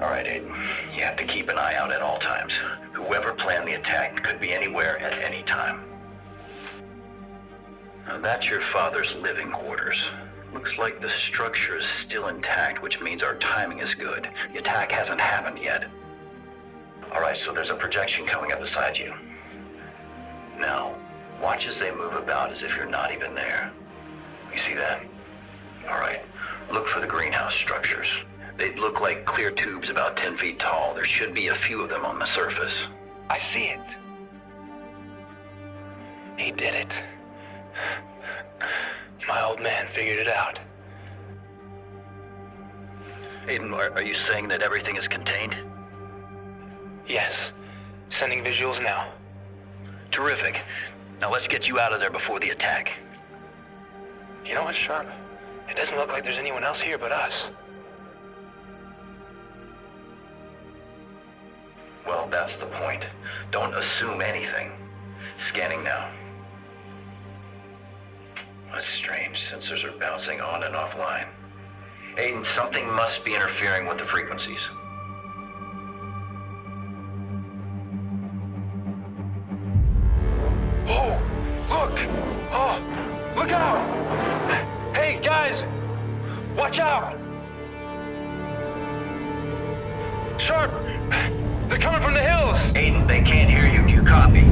Speaker 1: All right, Aiden. You have to keep an eye out at all times. Whoever planned the attack could be anywhere at any time. Now, that's your father's living quarters. Looks like the structure is still intact, which means our timing is good. The attack hasn't happened yet. All right, so there's a projection coming up beside you. Now, watch as they move about as if you're not even there. You see that? All right, look for the greenhouse structures. They'd look like clear tubes about 10 feet tall. There should be a few of them on the surface.
Speaker 5: I see it. He did it. My old man figured it out.
Speaker 1: Aiden, are you saying that everything is contained?
Speaker 5: Yes. Sending visuals now.
Speaker 1: Terrific. Now let's get you out of there before the attack.
Speaker 5: You know what, Sharp? It doesn't look like there's anyone else here but us.
Speaker 1: Well, that's the point. Don't assume anything. Scanning now. That's strange. Sensors are bouncing on and offline. Aiden, something must be interfering with the frequencies.
Speaker 5: Oh, look! Oh, look out! Hey, guys! Watch out! Sharp! They're coming from the hills!
Speaker 1: Aiden, they can't hear you. Do you copy?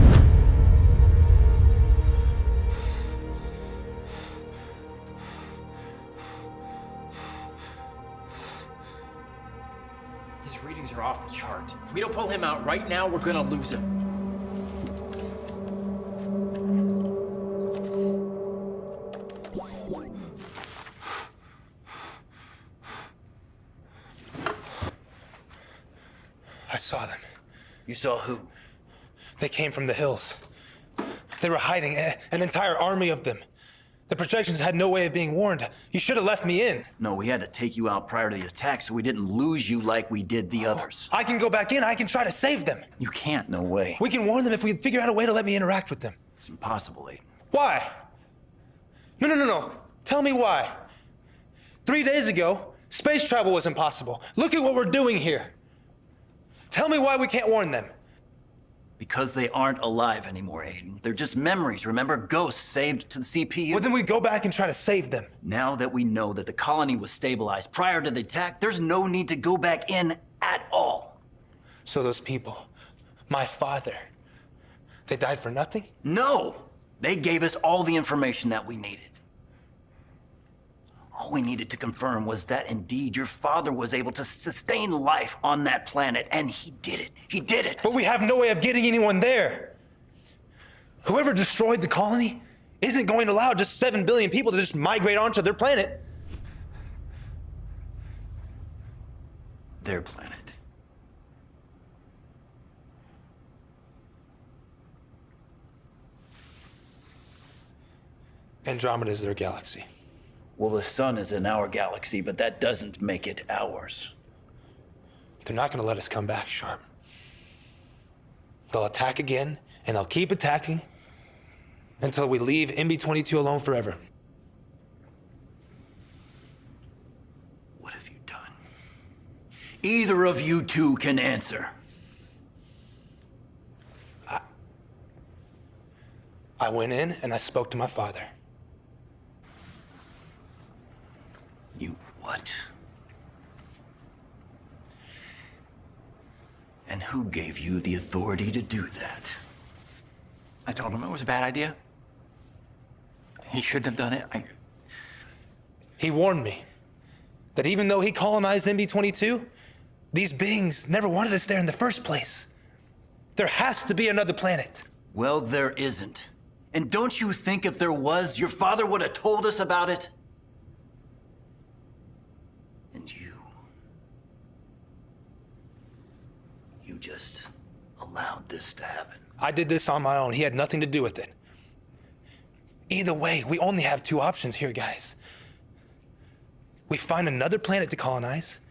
Speaker 2: His readings are off the chart. If we don't pull him out right now, we're gonna lose him.
Speaker 3: I saw them.
Speaker 1: You saw who?
Speaker 3: They came from the hills. They were hiding, an entire army of them. The projections had no way of being warned. You should have left me in.
Speaker 1: No, we had to take you out prior to the attack so we didn't lose you like we did the others.
Speaker 3: I can go back in. I can try to save them.
Speaker 2: You can't.
Speaker 1: No way.
Speaker 3: We can warn them if we figure out a way to let me interact with them.
Speaker 1: It's impossible, Aiden.
Speaker 3: Why? No. Tell me why. 3 days ago, space travel was impossible. Look at what we're doing here. Tell me why we can't warn them.
Speaker 1: Because they aren't alive anymore, Aiden. They're just memories, remember? Ghosts saved to the CPU.
Speaker 3: Well, then we go back and try to save them.
Speaker 1: Now that we know that the colony was stabilized prior to the attack, there's no need to go back in at all.
Speaker 3: So those people, my father, they died for nothing?
Speaker 1: No! They gave us all the information that we needed. All we needed to confirm was that indeed your father was able to sustain life on that planet, and he did it. He did it!
Speaker 3: But we have no way of getting anyone there. Whoever destroyed the colony isn't going to allow just 7 billion people to just migrate onto their planet.
Speaker 1: Their planet.
Speaker 3: Andromeda is their galaxy.
Speaker 1: Well, the sun is in our galaxy, but that doesn't make it ours.
Speaker 3: They're not going to let us come back, Sharp. They'll attack again, and they'll keep attacking until we leave MB-22 alone forever.
Speaker 1: What have you done? Either of you two can answer.
Speaker 3: I went in and I spoke to my father.
Speaker 1: You what? And who gave you the authority to do that?
Speaker 2: I told him it was a bad idea. He shouldn't have done it.
Speaker 3: He warned me that even though he colonized MB-22, these beings never wanted us there in the first place. There has to be another planet.
Speaker 1: Well, there isn't. And don't you think if there was, your father would have told us about it? And you just allowed this to happen.
Speaker 3: I did this on my own. He had nothing to do with it. Either way, we only have two options here, guys. We find another planet to colonize,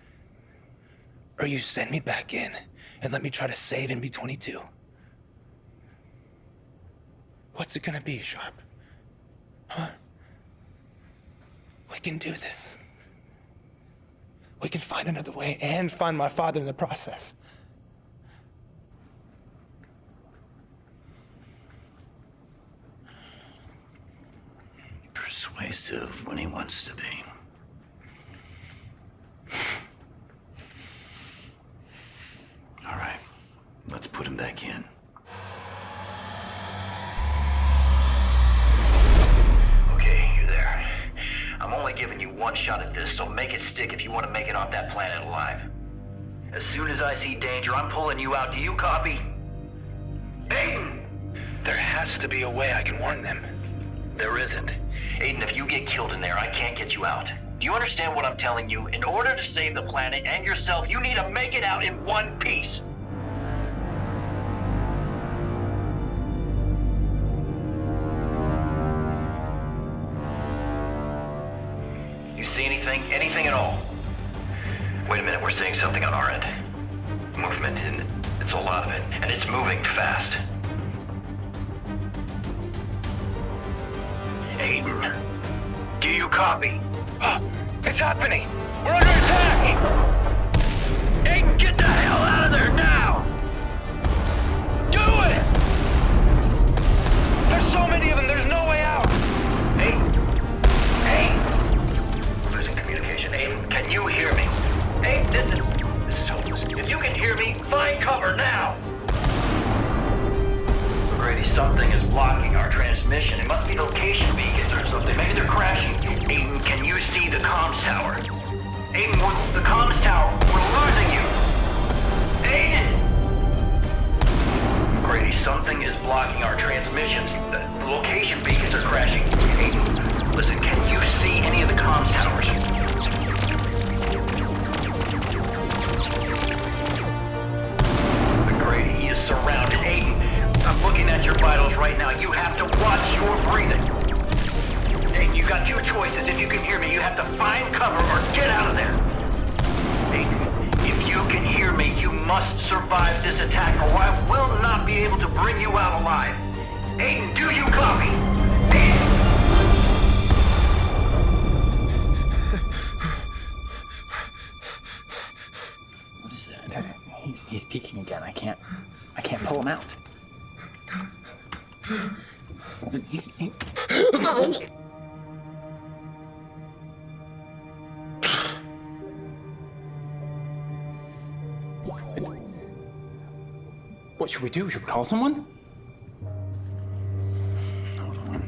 Speaker 3: or you send me back in and let me try to save MB-22. What's it gonna be, Sharp? Huh? We can do this. We can find another way and find my father in the process.
Speaker 1: Persuasive when he wants to be. All right, let's put him back in.
Speaker 7: Okay, you're there. I'm only giving you one shot at this, so make it stick if you want to make it off that planet alive. As soon as I see danger, I'm pulling you out. Do you copy? Aiden!
Speaker 3: There has to be a way I can warn them.
Speaker 7: There isn't. Aiden, if you get killed in there, I can't get you out. Do you understand what I'm telling you? In order to save the planet and yourself, you need to make it out in one piece. You see anything? Anything at all? Wait a minute, we're seeing something on our end. Movement, and it's a lot of it, and it's moving fast. Aiden, do you copy?
Speaker 3: It's happening! We're under attack!
Speaker 7: Aiden, get the hell out of there now!
Speaker 3: Do it! There's so many of them, there's no way out!
Speaker 7: Aiden! Losing communication. Aiden, can you hear me? Aiden, this is hopeless. If you can hear me, find cover now! Grady, something is blocking our transmission. It must be location beacons or something. Maybe they're crashing. Aiden, can you see the comms tower? Aiden, the comms tower. We're losing you. something is blocking our transmissions. The location beacons are crashing. Aiden, listen, can you see any of the comms towers? McGrady, he is surrounded. Aiden, I'm looking at your vitals right now. You have to watch your breathing. Aiden, you got two choices. If you can hear me, you have to find cover or get out of there. Aiden, if you can hear me, you must survive this attack or I will not be able to bring you out alive. Aiden, do you copy? Aiden!
Speaker 2: What is that? He's peeking again. I can't pull him out. What should we do? Should we call someone?
Speaker 1: Hold on.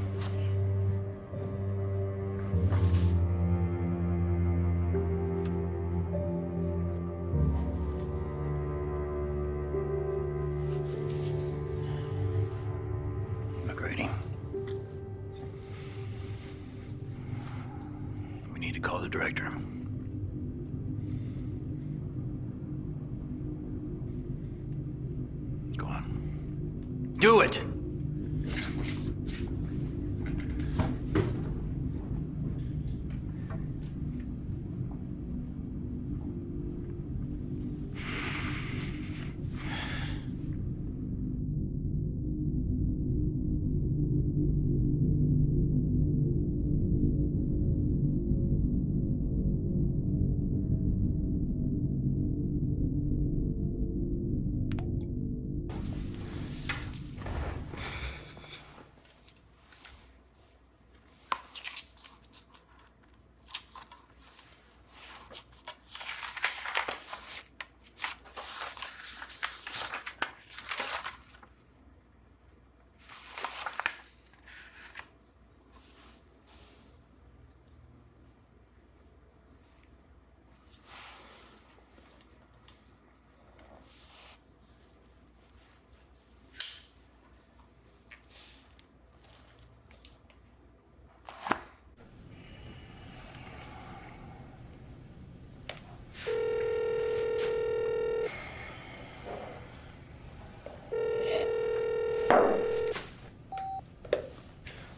Speaker 1: McGrady. We need to call the director. Go on. Do it!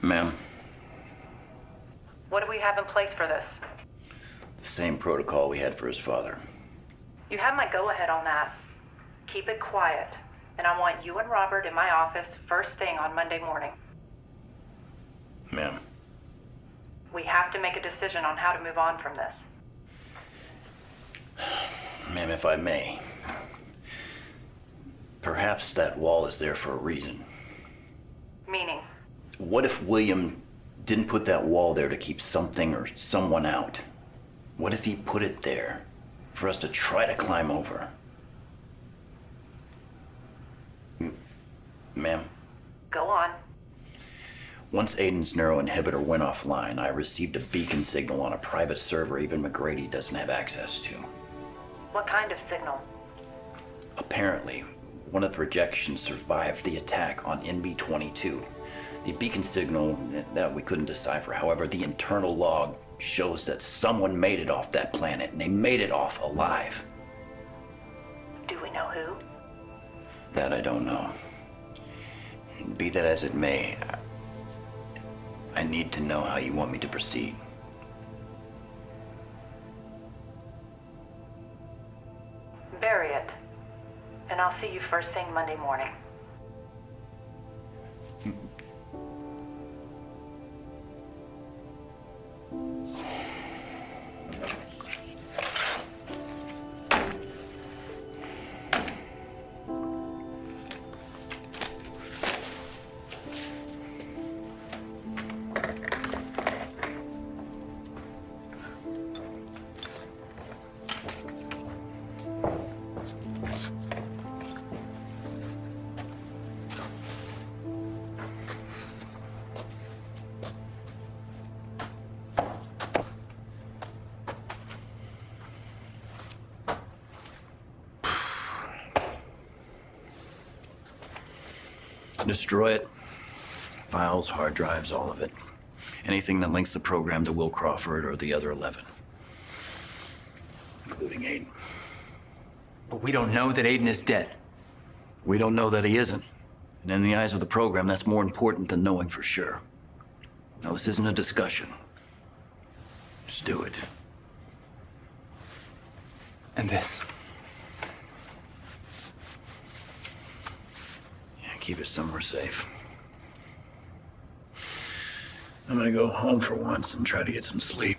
Speaker 1: Ma'am,
Speaker 6: What do we have in place for this?
Speaker 1: the same protocol we had for his father.
Speaker 6: You have my go-ahead on that. Keep it quiet. And I want you and Robert in my office first thing on Monday morning.
Speaker 1: Ma'am,
Speaker 6: We have to make a decision on how to move on from this.
Speaker 1: ma'am, if I may. Perhaps that wall is there for a reason.
Speaker 6: Meaning,
Speaker 1: What if William didn't put that wall there to keep something or someone out? What if he put it there for us to try to climb over? Ma'am,
Speaker 6: go on.
Speaker 1: once Aiden's neuroinhibitor went offline, I received a beacon signal on a private server even McGrady doesn't have access to.
Speaker 6: What kind of signal?
Speaker 1: Apparently, one of the projections survived the attack on NB-22. The beacon signal that we couldn't decipher. However, the internal log shows that someone made it off that planet, and they made it off alive.
Speaker 6: Do we know who?
Speaker 1: That I don't know. Be that as it may, I need to know how you want me to proceed.
Speaker 6: Bury it. And I'll see you first thing Monday morning.
Speaker 1: Destroy it. Files, hard drives, all of it. Anything that links the program to Will Crawford or the other 11. Including Aiden.
Speaker 2: But we don't know that Aiden is dead.
Speaker 1: We don't know that he isn't. And in the eyes of the program, that's more important than knowing for sure. Now, this isn't a discussion. Just do it.
Speaker 2: And this.
Speaker 1: Yeah, keep it somewhere safe. I'm gonna go home for once and try to get some sleep.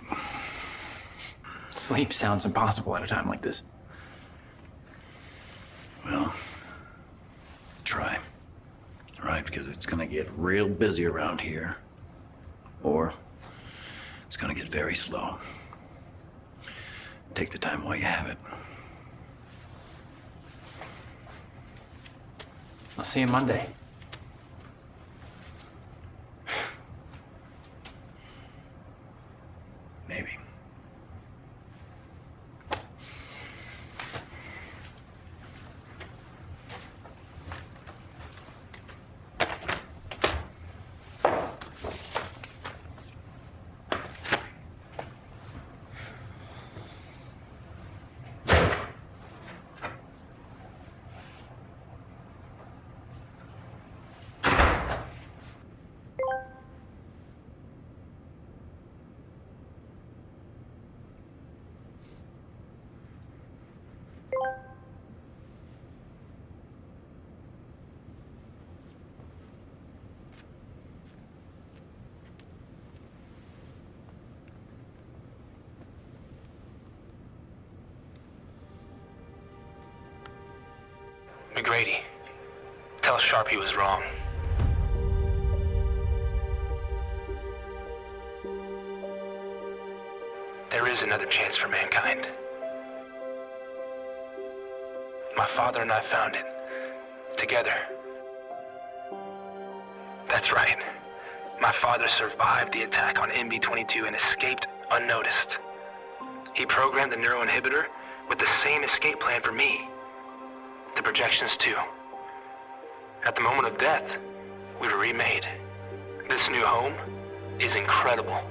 Speaker 2: Sleep sounds impossible at a time like this.
Speaker 1: Well, try. All right, because it's gonna get real busy around here. Or it's gonna get very slow. Take the time while you have it.
Speaker 2: I'll see you Monday.
Speaker 1: Maybe.
Speaker 5: McGrady, tell Sharp he was wrong. There is another chance for mankind. My father and I found it. Together. That's right. My father survived the attack on MB-22 and escaped unnoticed. He programmed the neuroinhibitor with the same escape plan for me. The projections too. At the moment of death, we were remade. This new home is incredible.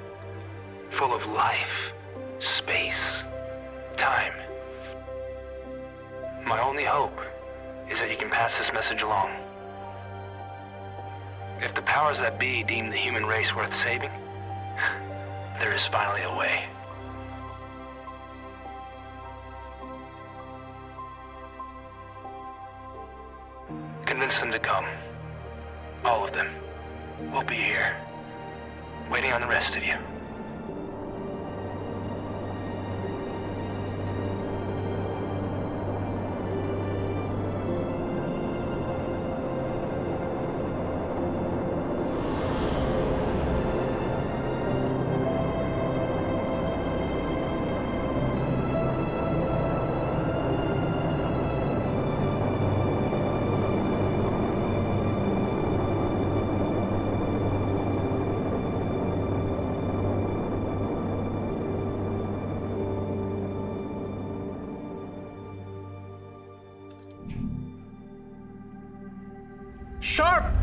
Speaker 5: Full of life, space, time. My only hope is that you can pass this message along. If the powers that be deem the human race worth saving, there is finally a way. Convince them to come. All of them. We'll be here, waiting on the rest of you.
Speaker 2: Sharp!